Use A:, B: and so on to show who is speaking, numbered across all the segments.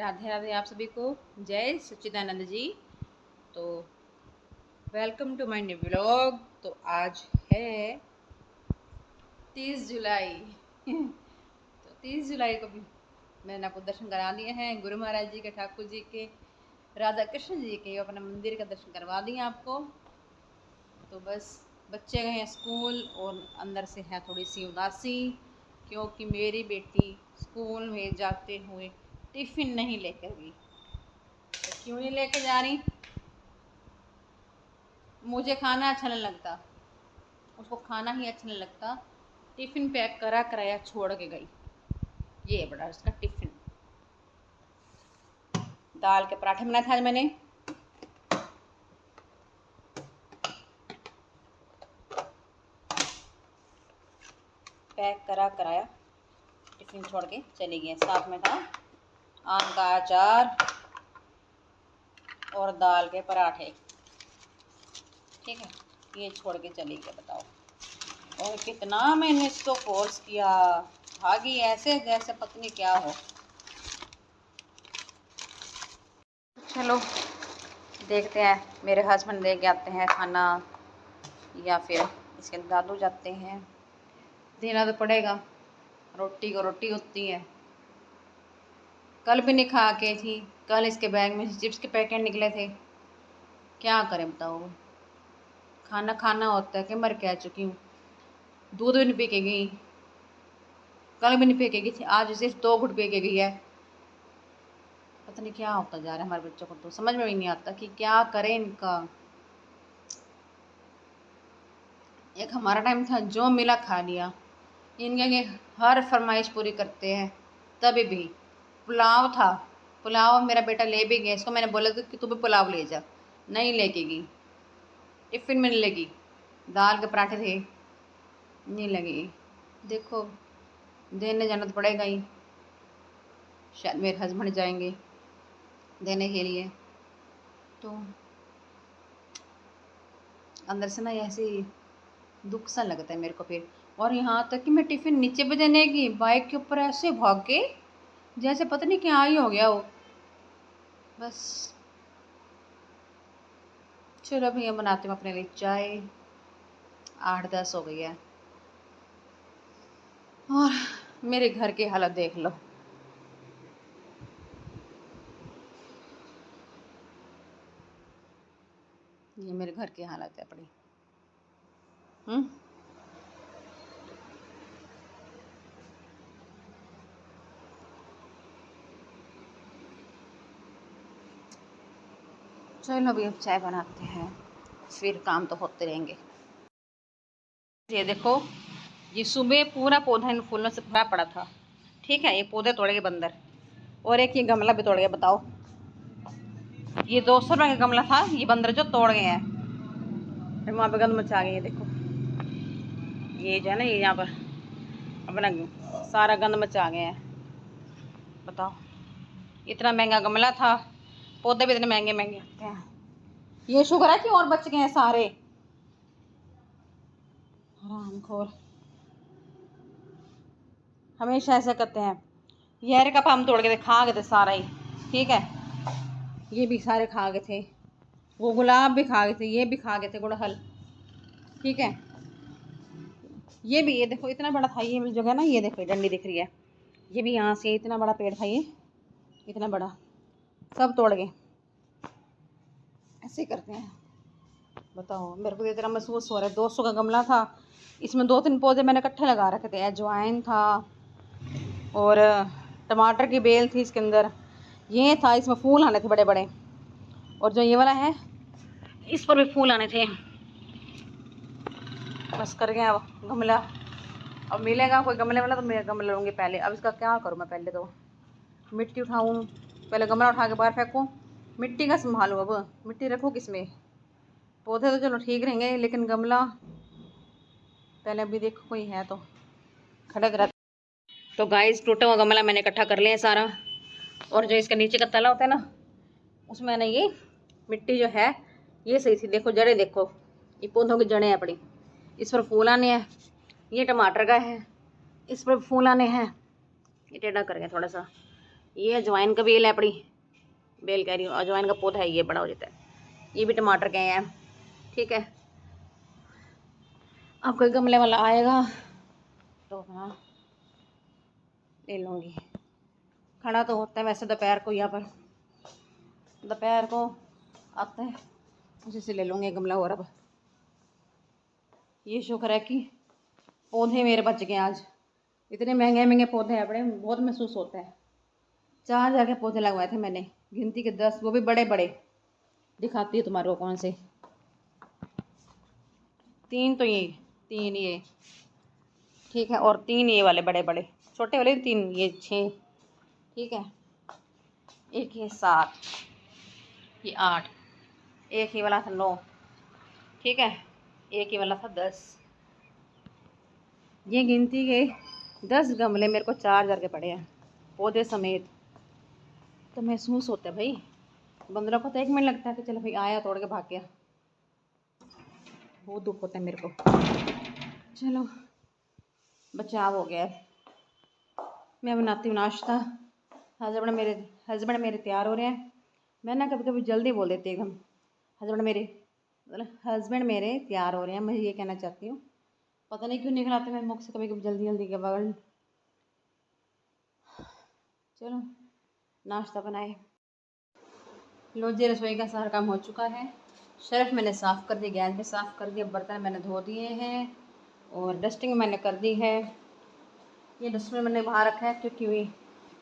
A: राधे राधे आप सभी को। जय सच्चिदानंद जी। तो welcome to my new blog. तो आज है 30 जुलाई तो 30 जुलाई को भी मैंने आपको दर्शन करा दिए हैं गुरु महाराज जी के, ठाकुर जी के, राधा कृष्ण जी के। अपने मंदिर का दर्शन करवा दिए आपको। तो बस बच्चे गए हैं स्कूल और अंदर से है थोड़ी सी उदासी, क्योंकि मेरी बेटी स्कूल में जाते हुए टिफ़िन नहीं लेकर गई। तो क्यों नहीं लेकर जा रही? मुझे खाना अच्छा नहीं लगता, उसको खाना ही अच्छा नहीं लगता। टिफ़िन पैक करा कराया छोड़ के गई। ये बड़ा उसका टिफ़िन। दाल के पराठे बनाए थे आज मैंने। पैक करा कराया टिफ़िन छोड़ के चली गई। साथ में था आम का अचार और दाल के पराठे। ठीक है, ये छोड़ के चली गई। बताओ। और कितना मैंने इसको फोर्स किया, भागी ऐसे जैसे पत्नी क्या हो। चलो देखते हैं, मेरे हस्बैंड लेके आते हैं खाना या फिर इसके दादू जाते हैं। देना तो पड़ेगा, रोटी को रोटी होती है। कल भी नहीं खा के थी, कल इसके बैग में चिप्स के पैकेट निकले थे। क्या करें बताओ, खाना खाना होता है कि मर के आ चुकी हूँ। दूध भी नहीं पी के गई, कल भी नहीं पी के गई थी, आज सिर्फ 2 घुट पी के गई है। पता नहीं क्या होता जा रहा है हमारे बच्चों को, तो समझ में भी नहीं आता कि क्या करें इनका। एक हमारा टाइम था, जो मिला खा लिया। इनके हर फरमाइश पूरी करते हैं। तभी भी पुलाव था, पुलाव मेरा बेटा ले भी गया। इसको मैंने बोला था कि तू भी पुलाव ले जा, नहीं लेके गई। टिफ़िन में नहीं लगी। दाल के पराठे थे, नहीं लगी। देखो देने जाना तो पड़ेगा ही, शायद मेरे हस्बैंड जाएंगे देने के लिए। तो अंदर से ना ऐसे दुख सा लगता है मेरे को फिर। और यहाँ तक कि मैं टिफ़िन नीचे भी देने की बाइक के ऊपर ऐसे भाग के जैसे पता नहीं क्या ही हो गया हो। बस चलो भैया, बनाते हूँ अपने लिए चाय। 8-10 हो गई है और मेरे घर की हालत देख लो। ये मेरे घर की हालत है अपनी। चलो अभी अब चाय बनाते हैं, फिर काम तो होते रहेंगे। ये देखो, ये सुबह पूरा पौधा इन फूलों से भरा पड़ा था। ठीक है, ये पौधे तोड़ गए बंदर, और एक ये गमला भी तोड़ गया। बताओ, ये 200 रुपये का गमला था, ये बंदर जो तोड़ गए हैं। फिर वहाँ पे गंद मचा गई है। देखो ये जो है ना, ये यहाँ पर अपना सारा गंद मचा गए हैं। बताओ, इतना महंगा गमला था, पौधे भी इतने महंगे महंगे आते हैं। ये शुक्र है कि और बच गए हैं सारे। हरामखोर हमेशा ऐसा करते हैं। ये का हम तोड़ के खा गए थे सारा ही। ठीक है, ये भी सारे खा गए थे, वो गुलाब भी खा गए थे, ये भी खा गए थे गुड़हल। ठीक है, ये भी, ये देखो इतना बड़ा था ये जगह ना, ये देखो डंडी दिख रही है। ये भी यहाँ से इतना बड़ा पेड़ था, ये इतना बड़ा, सब तोड़ गए। ऐसे करते हैं। बताओ, मेरे को इतना महसूस हो रहा है। 200 का गमला था, इसमें 2-3 पौधे मैंने इकट्ठे लगा रखे थे। अजवाइन था और टमाटर की बेल थी इसके अंदर। ये था, इसमें फूल आने थे बड़े बड़े, और जो ये वाला है इस पर भी फूल आने थे। बस कर गया अब गमला। अब मिलेगा कोई गमले वाला तो मैं गमला लूँगी पहले। अब इसका क्या करूँ मैं, पहले तो मिट्टी उठाऊँ, पहले गमला उठा के बाहर फेंकूँ, मिट्टी का संभालूँ। अब मिट्टी रखूँ किसमें? पौधे तो चलो ठीक रहेंगे, लेकिन गमला पहले अभी देखो कोई है तो खड़क रहता। तो गाइस, टूटा हुआ गमला मैंने इकट्ठा कर लिया सारा, और जो इसका नीचे का तला होता है ना, उसमें मैंने ये मिट्टी जो है ये सही थी। देखो जड़ें, देखो ये पौधों की जड़ें हैं पड़ी, इस पर फूल आने हैं। ये टमाटर का है, इस पर फूल आने हैं। ये टेढ़ा कर गया थोड़ा सा, ये अजवाइन का बेल है, अपनी बेल कह रही हूँ, अजवाइन का पौधा है, ये बड़ा हो जाता है। ये भी टमाटर के हैं, ठीक है। अब कोई गमले वाला आएगा तो हाँ ले लूँगी। खड़ा तो होता है वैसे दोपहर को, यहाँ पर दोपहर को आता है, उसी से ले लूँगी गमला। और अब ये शुक्र है कि पौधे मेरे बच गए आज। इतने महंगे महंगे पौधे हैं बड़े, बहुत महसूस होता है। 4,000 के पौधे लगवाए थे मैंने, गिनती के 10, वो भी बड़े बड़े। दिखाती है तुम्हारे को कौन से। 3 तो ये, 3 ये, ठीक है, और 3 ये वाले बड़े बड़े, छोटे वाले 3, ये 6, ठीक है। एक ये 7, ये 8, एक ही वाला था 9, ठीक है। एक ही वाला था 10। ये गिनती के 10 गमले मेरे को 4,000 के पड़े हैं, पौधे समेत। तो महसूस होता है भाई, बंदरों को तो 1 मिनट लगता है कि चलो भाई आया तोड़ के भाग गया। बहुत दुख होता है मेरे को। चलो बचाव हो गया है। मैं बनाती हूँ नाश्ता। हस्बैंड मेरे तैयार हो रहे हैं। मैं ना कभी कभी जल्दी बोल देती एकदम। हस्बैंड मेरे तैयार हो रहे हैं, मैं ये कहना चाहती हूँ। पता नहीं क्यों निकल आते मेरे मुख से कभी कभी जल्दी जल्दी के वर्ड। चलो नाश्ता बनाए। लो जी, रसोई का सारा काम हो चुका है। शेल्फ मैंने साफ़ कर दी, गैस भी साफ़ कर दिया, बर्तन मैंने धो दिए हैं और डस्टिंग मैंने कर दी है। ये डस्टबिन मैंने बाहर रखा है क्योंकि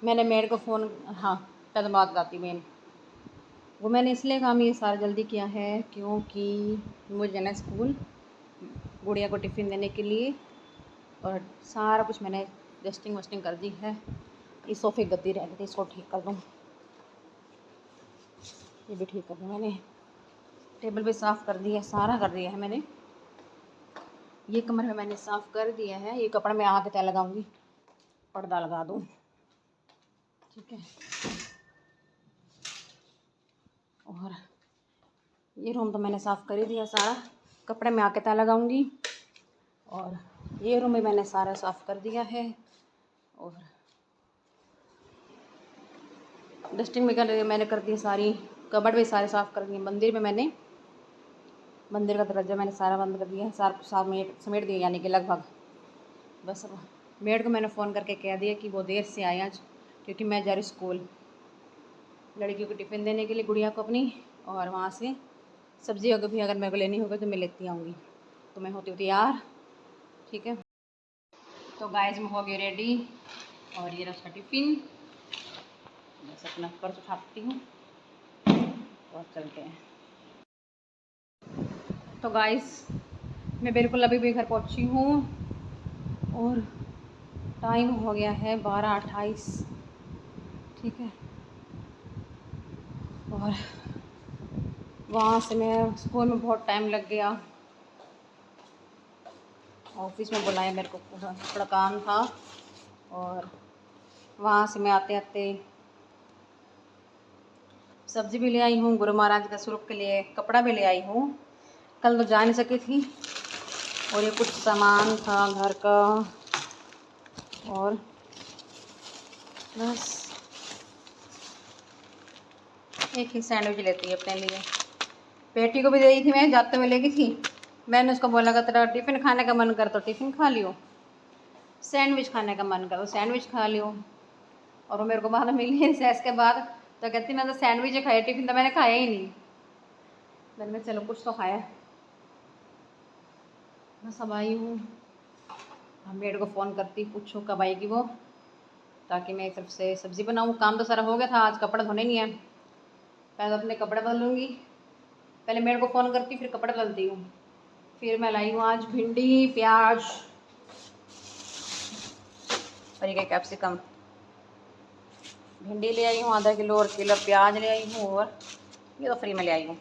A: मैंने मेड को फ़ोन, हाँ पहले बात बताती मेन, वो मैंने इसलिए काम ये सारा जल्दी किया है क्योंकि मुझे जाना स्कूल गुड़िया को टिफ़िन देने के लिए, और सारा कुछ मैंने डस्टिंग वस्टिंग कर दी है। इस सोफ़े गद्दी रह गई थी, इसको ठीक कर दूँ, ये भी ठीक कर दूँ। मैंने टेबल भी साफ़ कर दिया है, सारा कर दिया है मैंने। ये कमरे में मैंने साफ़ कर दिया है। ये कपड़ा मैं आके तय लगाऊंगी, पर्दा लगा दूँ, ठीक है। और ये रूम तो मैंने साफ़ कर ही दिया सारा, कपड़े में आके तय लगाऊंगी। और ये रूम भी मैंने सारा साफ़ कर दिया है। और डस्टिंग भी मैंने कर दी सारी, कबर्ड भी सारे साफ़ कर दिए। मंदिर का दरवाज़ा मैंने सारा बंद कर दिया है, सारा समेट दिया, यानी कि लगभग। बस अब मेड को मैंने फ़ोन करके कह दिया कि वो देर से आए आज, क्योंकि मैं जा रही स्कूल लड़कियों को टिफ़िन देने के लिए, गुड़िया को अपनी। और वहाँ से सब्ज़ी अगर भी मेरे को लेनी होगी तो मैं लेती आऊँगी। तो मैं होती हूँ तैयार, ठीक है। तो गाइस मैं हो गई रेडी, और ये रहा उसका टिफ़िन। बस अपना पर्स उठाती हूँ और चलते हैं। तो गाइस मैं बिल्कुल अभी भी घर पहुँची हूँ और टाइम हो गया है 12:28, ठीक है। और वहाँ से मैं स्कूल में बहुत टाइम लग गया, ऑफिस में बुलाया मेरे को, थोड़ा काम था। और वहाँ से मैं आते आते सब्ज़ी भी ले आई हूँ, गुरु महाराज के स्वरूप के लिए कपड़ा भी ले आई हूँ। कल तो जा नहीं सकी थी। और ये कुछ सामान था घर का, और बस एक ही सैंडविच लेती है अपने लिए। बेटी को भी दे दी थी, मैं जाते हुए लेगी थी। मैंने उसको बोला कि तेरा टिफ़िन खाने का मन कर तो टिफ़िन खा लियो, सैंडविच खाने का मन कर तो सैंडविच खा लियो। और वो मेरे को बाद में मिली रिसेस के बाद, तो कहती मैं तो सैंडविच ही खाया, टिफ़िन तो मैंने खाया ही नहीं। मैंने चलो कुछ तो खाया। बस अब आई हूँ, मेड को फ़ोन करती पूछो कब आएगी वो, ताकि मैं एक तरफ से सब्ज़ी बनाऊँ। काम तो सारा हो गया था, आज कपड़े धोने नहीं है। पहले अपने कपड़े बदलूँगी, पहले मेड को फ़ोन करती फिर कपड़े बदलती हूँ। फिर मैं लाई हूँ आज भिंडी, प्याज और ये कैप्सिकम। भिंडी ले आई हूँ आधा किलो, और किलो प्याज ले आई हूँ, और ये तो फ्री में ले आई हूँ।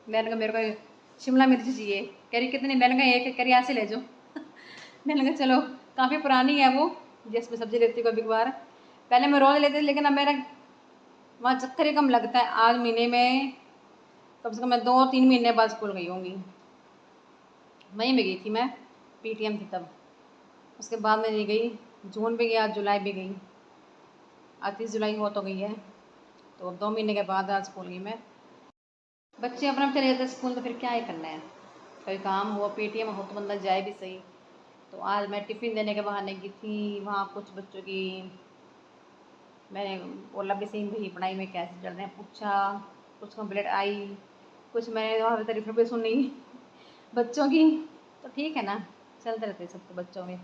A: मैंने कहा मेरे को शिमला मिर्च चाहिए, कह रही कितनी, मैंने कहा एक, कह रही ऐसे ले जाओ। मैंने कहा चलो, काफ़ी पुरानी है वो जिसमें सब्ज़ी लेती कभी कभार, पहले मैं रोज़ लेती थी, लेकिन अब मेरा वहाँ चक्कर ही कम लगता है। आज महीने में कम से कम मैं 2-3 महीने बाद स्कूल गई होंगी। मई में गई थी मैं, PTM थी तब। उसके बाद मैं नहीं गई, जून भी गया, जुलाई भी गई। आज 30 जुलाई हो तो गई है, तो 2 महीने के बाद आज स्कूल गई मैं। बच्चे अपना चले जाते स्कूल तो फिर क्या ही करना है, कोई काम हो पेटीएम हो तो बंदा जाए भी सही। तो आज मैं टिफ़िन देने के बहाने की थी वहाँ, कुछ बच्चों की मैंने बोला भी सही भाई पढ़ाई में कैसे चल रहे हैं पूछा, कुछ कंप्लेंट आई, कुछ मैंने वहाँ पर तारीफ भी सुनी बच्चों की। तो ठीक है ना, चलते रहते सबके बच्चों में।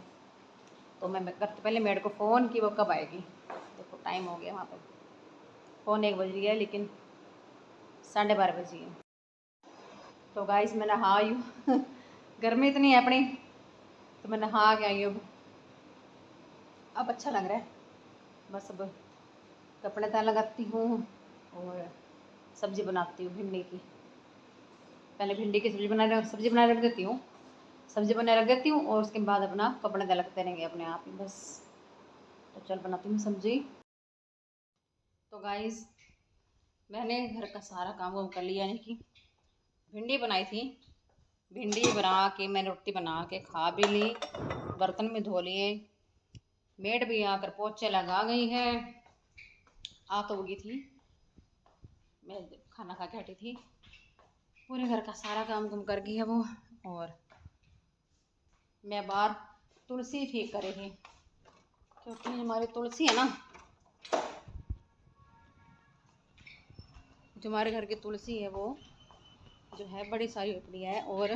A: तो मैं करते पहले मेड को फ़ोन की वो कब आएगी, देखो टाइम हो गया वहाँ पर, फ़ोन 1 बज रही है लेकिन 12:30 बजी है। तो गाइस मैं नहा आई हूँ गर्मी इतनी है अपनी, तो मैं नहा के आई हूँ। अब अच्छा लग रहा है, बस अब कपड़े तय लगाती हूँ और सब्ज़ी बनाती हूँ भिंडी की। पहले भिंडी की सब्ज़ी बना रख देती हूँ, सब्ज़ी बना रख देती हूँ और उसके बाद अपना कपड़े तय लगते रहेंगे अपने आप ही बस। तो चल बनाती हूँ सब्ज़ी। तो गाइस मैंने घर का सारा काम वाम कर लिया, यानी कि भिंडी बनाई थी, भिंडी बना के मैंने रोटी बना के खा भी ली, बर्तन में धो लिए, मेड भी आकर पोछे लगा गई है। आ तो गई थी, मैं खाना खा के हटी थी, पूरे घर का सारा काम कुम कर गई है वो। और मैं बाहर तुलसी ठीक कर रही थी, क्योंकि हमारी तुलसी है ना, जो हमारे घर की तुलसी है वो जो है बड़ी सारी उपड़ी है। और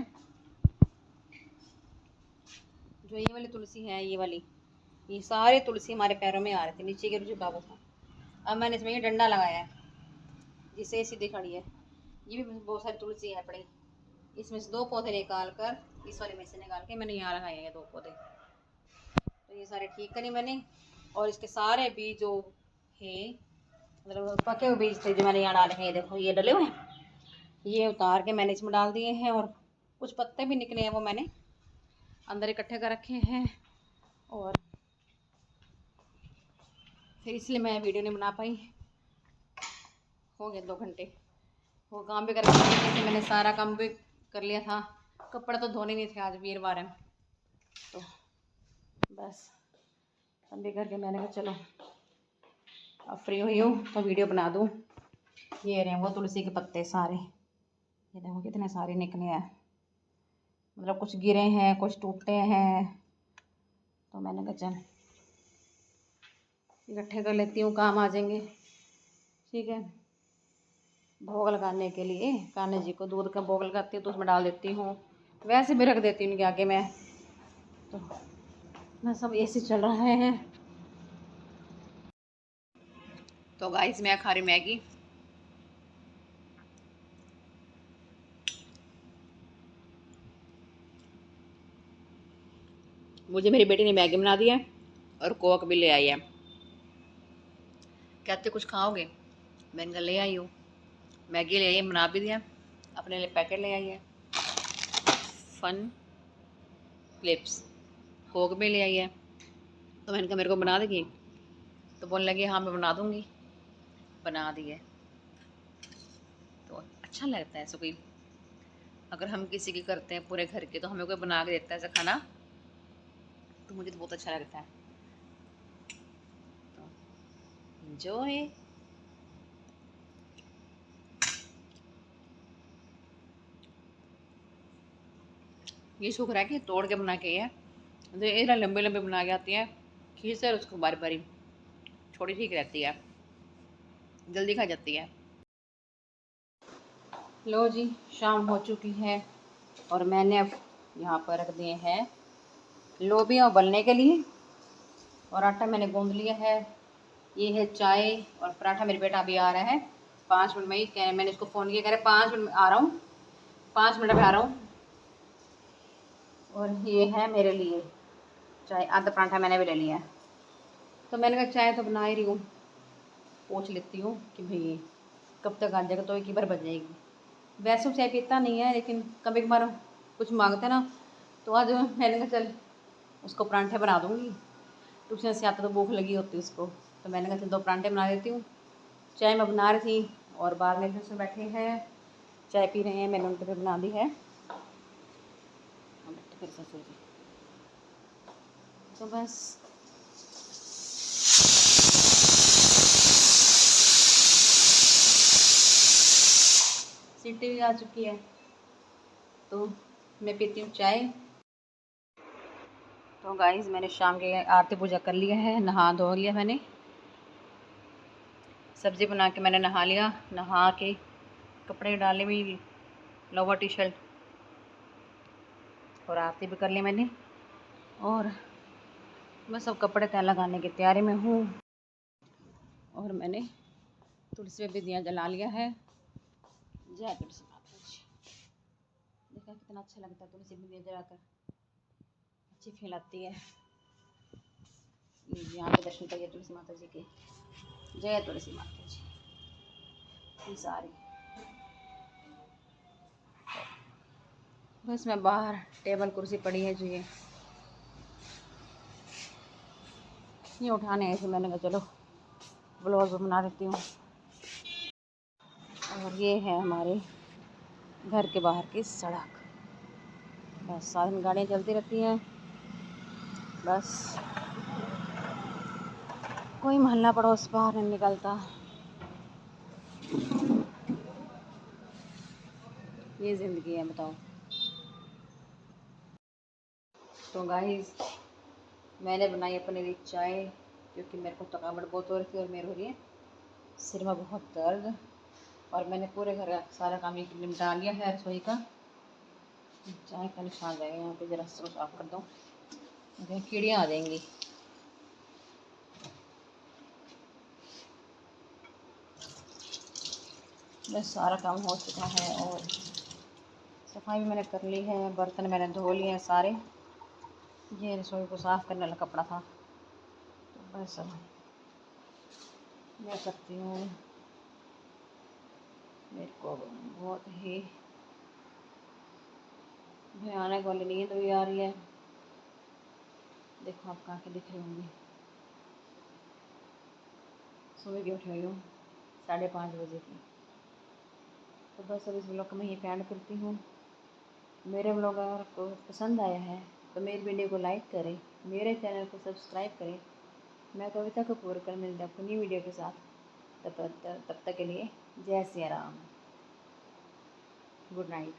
A: जो ये वाली तुलसी है, ये सारी तुलसी हमारे पैरों में आ रही थी, नीचे गिर झुका हुआ था। अब मैंने इसमें ये डंडा लगाया है जिससे सीधी खड़ी है। ये भी बहुत सारी तुलसी है पड़ी, इसमें से 2 पौधे निकाल कर, इस वाले में से निकाल के मैंने यहाँ लगाए हैं 2 पौधे। तो ये सारे ठीक करी मैंने, और इसके सारे बीज जो है, मतलब पके हुए बीज थे जो मैंने यहाँ डाले हैं, देखो ये डले हुए हैं, ये उतार के मैंने इसमें डाल दिए हैं। और कुछ पत्ते भी निकले हैं वो मैंने अंदर इकट्ठे कर रखे हैं। और फिर इसलिए मैं वीडियो नहीं बना पाई, हो गए 2 घंटे, वो काम भी करके जैसे मैंने सारा काम भी कर लिया था, कपड़े तो धोने नहीं थे, आज वीरवार है। तो बस काम भी करके मैंने कहा चलो अब फ्री हुई हूँ तो वीडियो बना दूँ। ये रहे वो तुलसी के पत्ते सारे, ये देखो कितने सारे निकले हैं, मतलब कुछ गिरे हैं कुछ टूटे हैं। तो मैंने कहा चल इकट्ठे कर लेती हूँ, काम आ जाएंगे। ठीक है, भोग लगाने के लिए कान्हा जी को दूध का भोग लगाती हूँ तो उसमें डाल देती हूँ, वैसे भी रख देती हूँ उनके आगे मैं। तो ना सब ऐसे चल रहा है। तो गाइस मैं खा रही मैगी, मुझे मेरी बेटी ने मैगी बना दी है और कोक भी ले आई है। कहते कुछ खाओगे, मैंने कहा ले आई हूँ, मैगी ले आई, बना भी दिया, अपने लिए पैकेट ले आई है फन क्लिप्स, कोक भी ले आई है। तो मैंने कहा मेरे को बना देगी, तो बोलने लगी हाँ मैं बना दूँगी, बना दी है। तो अच्छा लगता है ऐसा कोई, अगर हम किसी की करते हैं पूरे घर के, तो हमें कोई बना के देता है ऐसा खाना, तो मुझे तो बहुत अच्छा लगता है। तो एंजॉय। ये शुक्र है कि तोड़ के बना के है, तो ये लंबे लंबे बना के आती है, खींच कर उसको बारी बारी, छोटी ठीक रहती है, जल्दी खा जाती है। लो जी शाम हो चुकी है और मैंने अब यहाँ पर रख दिए हैं लोबियाँ उबलने के लिए, और आटा मैंने गूंद लिया है। ये है चाय और पराठा, मेरे बेटा अभी आ रहा है 5 मिनट में ही, कह मैंने इसको फ़ोन किया, कह रहे 5 मिनट में आ रहा हूँ, 5 मिनट में आ रहा हूँ। और ये है मेरे लिए चाय, आधा पराठा मैंने भी ले लिया है। तो मैंने कहा चाय तो बना ही रही हूँ, पूछ लेती हूँ कि भाई कब तक आ जाएगा, तो एक ही बार बज जाएगी। वैसे चाय पीता नहीं है लेकिन कभी कभार कुछ मांगते ना, तो आज मैंने कहा चल उसको परांठे बना दूँगी, ट्यूशन से आता तो भूख लगी होती उसको, तो मैंने कहा चल 2 परांठे बना देती हूँ। चाय मैं बना रही थी और बाद में ट्यूशन बैठे हैं चाय पी रहे हैं, मैंने उनके लिए बना दी है। फिर ससुर जी, तो बस रीति भी आ चुकी है, तो मैं पीती हूँ चाय। तो गाइस मैंने शाम के आरती पूजा कर लिया है, नहा धो लिया मैंने, सब्ज़ी बना के मैंने नहा लिया, नहा के कपड़े डाले में लोवर टी शर्ट, और आरती भी कर ली मैंने, और बस अब कपड़े तय लगाने की तैयारी में हूँ। और मैंने तुलसी पे भी दिया जला लिया है। जय तुलसी माता जी। देखा कितना अच्छा लगता है तुलसी पे दिया जलाकर, अच्छी फील आती है। यहाँ पे दर्शन करिए तुलसी माता जी के। जय तुलसी माता जी। सारी बस मैं बाहर टेबल कुर्सी पड़ी है जो ये उठाने ऐसे मैंने कहा चलो ब्लाउज बना देती हूँ। और ये है हमारे घर के बाहर की सड़क, बस साधन गाड़ियाँ चलती रहती हैं, बस कोई मोहल्ला पड़ोस बाहर नहीं निकलता। ये ज़िंदगी है, बताओ। तो गाइस मैंने बनाई अपने लिए चाय, क्योंकि मेरे को थकावट बहुत हो रही थी और मेरे हो रही है सिर में बहुत दर्द, और मैंने पूरे घर का सारा काम एक निपटा लिया है रसोई का। चाय का निशान जाएगा यहाँ पे, ज़रा से साफ कर दो, कीड़ियाँ आ जाएंगी। बस सारा काम हो चुका है, और सफाई भी मैंने कर ली है, बर्तन मैंने धो लिए हैं सारे। ये रसोई को साफ़ करने वाला कपड़ा था, तो बस अब मैं करती हूँ। मेरे को बहुत ही भयानक वाली नींद भी आ रही है। देखो आपको आँखें दिख रही होंगी। सुबह की उठी हुई हूँ 5:30 बजे की। तो बस अब इस ब्लॉग को मैं यहीं पे एंड करती हूँ। मेरे ब्लॉग अगर आपको पसंद आया है तो मेरी वीडियो को लाइक करें, मेरे चैनल को सब्सक्राइब करें। मैं कविता कपूर कल मिलते हैं आपको न्यू वीडियो के साथ। तब तक के लिए जय सिया राम, गुड नाइट।